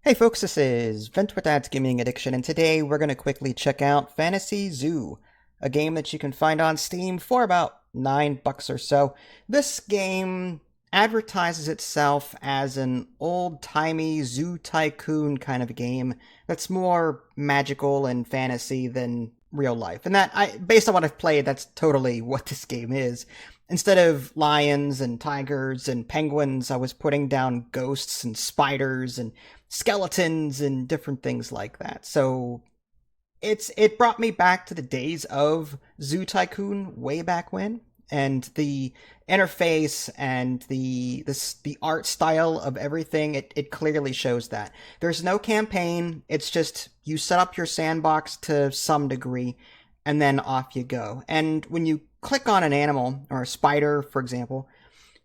Hey folks, this is Vent with Dad's Gaming Addiction, and today we're going to quickly check out fantasyzoo, a game that you can find on Steam for about $9 or so. This game advertises itself as an old-timey zoo tycoon kind of game that's more magical and fantasy than real life. And based on what I've played, that's totally what this game is. Instead of lions and tigers and penguins, I was putting down ghosts and spiders and skeletons and different things like that. So it brought me back to the days of Zoo Tycoon way back when, and the interface and the art style of everything, it clearly shows that. There's no campaign, it's just you set up your sandbox to some degree and then off you go. And when you click on an animal or a spider, for example,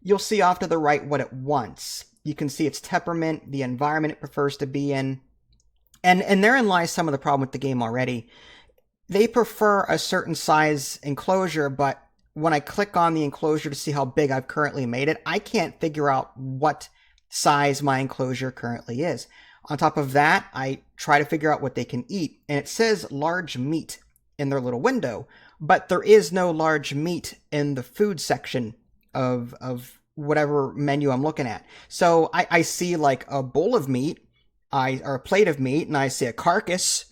you'll see off to the right what it wants. You can see its temperament, the environment it prefers to be in. And therein lies some of the problem with the game already. They prefer a certain size enclosure, but when I click on the enclosure to see how big I've currently made it, I can't figure out what size my enclosure currently is. On top of that, I try to figure out what they can eat, and it says large meat in their little window, but there is no large meat in the food section of whatever menu I'm looking at. So I see like a bowl of meat, or a plate of meat, and I see a carcass.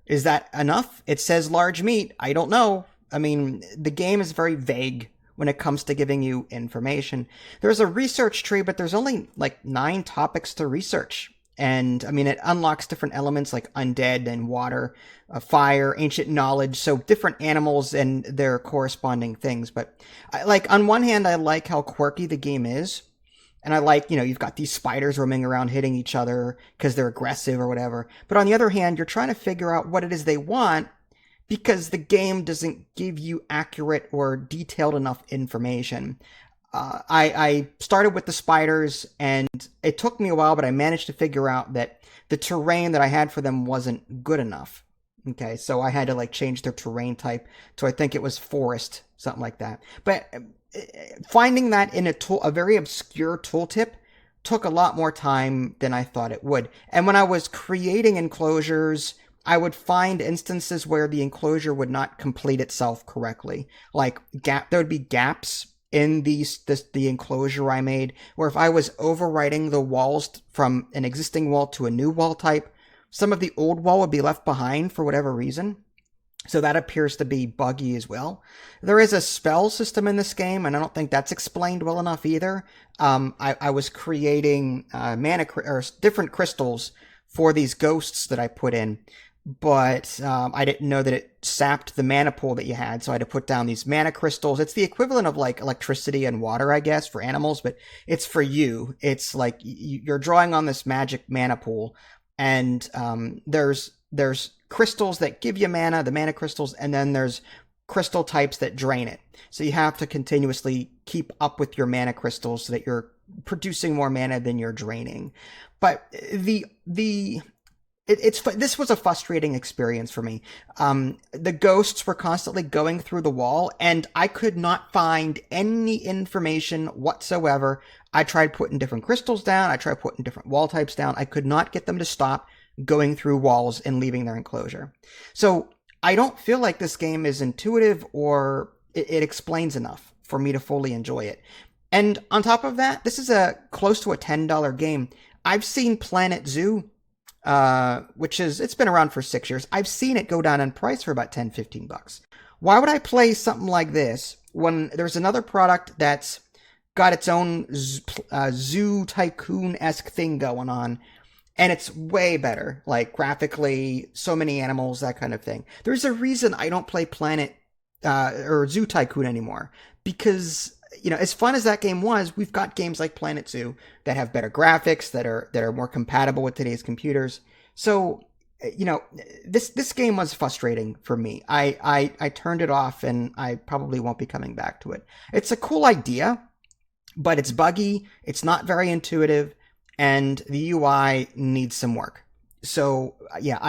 Is that enough? It says large meat. I don't know. I mean, the game is very vague when it comes to giving you information. There's a research tree, but there's only like 9 topics to research. And I mean, it unlocks different elements like undead and water, fire, ancient knowledge, so different animals and their corresponding things. But on one hand, I like how quirky the game is. And I like, you've got these spiders roaming around hitting each other because they're aggressive or whatever. But on the other hand, you're trying to figure out what it is they want because the game doesn't give you accurate or detailed enough information. I started with the spiders, and it took me a while, but I managed to figure out that the terrain that I had for them wasn't good enough. Okay, so I had to change their terrain type to, I think it was forest, something like that. But finding that in a very obscure tooltip took a lot more time than I thought it would. And when I was creating enclosures, I would find instances where the enclosure would not complete itself correctly. There would be gaps in the enclosure I made, where if I was overwriting the walls from an existing wall to a new wall type, some of the old wall would be left behind for whatever reason. So that appears to be buggy as well. There is a spell system in this game, and I don't think that's explained well enough either. I was creating different crystals for these ghosts that I put in, but I didn't know that it sapped the mana pool that you had, so I had to put down these mana crystals. It's the equivalent of electricity and water, I guess, for animals, but it's for you. It's like you're drawing on this magic mana pool, and there's crystals that give you mana, the mana crystals, and then there's crystal types that drain it. So you have to continuously keep up with your mana crystals so that you're producing more mana than you're draining. But this was a frustrating experience for me. The ghosts were constantly going through the wall, and I could not find any information whatsoever. I tried putting different crystals down. I tried putting different wall types down. I could not get them to stop going through walls and leaving their enclosure. So I don't feel like this game is intuitive or it explains enough for me to fully enjoy it. And on top of that, this is close to a $10 game. I've seen Planet Zoo, it's been around for 6 years. I've seen it go down in price for about $10-15. Why would I play something like this when there's another product that's got its own zoo tycoon-esque thing going on, and it's way better, graphically, so many animals, that kind of thing. There's a reason I don't play Planet or Zoo Tycoon anymore, because as fun as that game was, we've got games like Planet Zoo that have better graphics, that are more compatible with today's computers. So, this game was frustrating for me. I turned it off, and I probably won't be coming back to it. It's a cool idea, but it's buggy, it's not very intuitive, and the UI needs some work. So, yeah,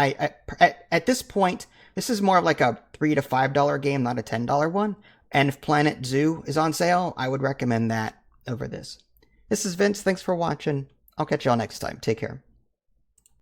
at this point, this is more like a $3 to $5 game, not a $10 one. And if Planet Zoo is on sale, I would recommend that over this. This is Vince. Thanks for watching. I'll catch y'all next time. Take care.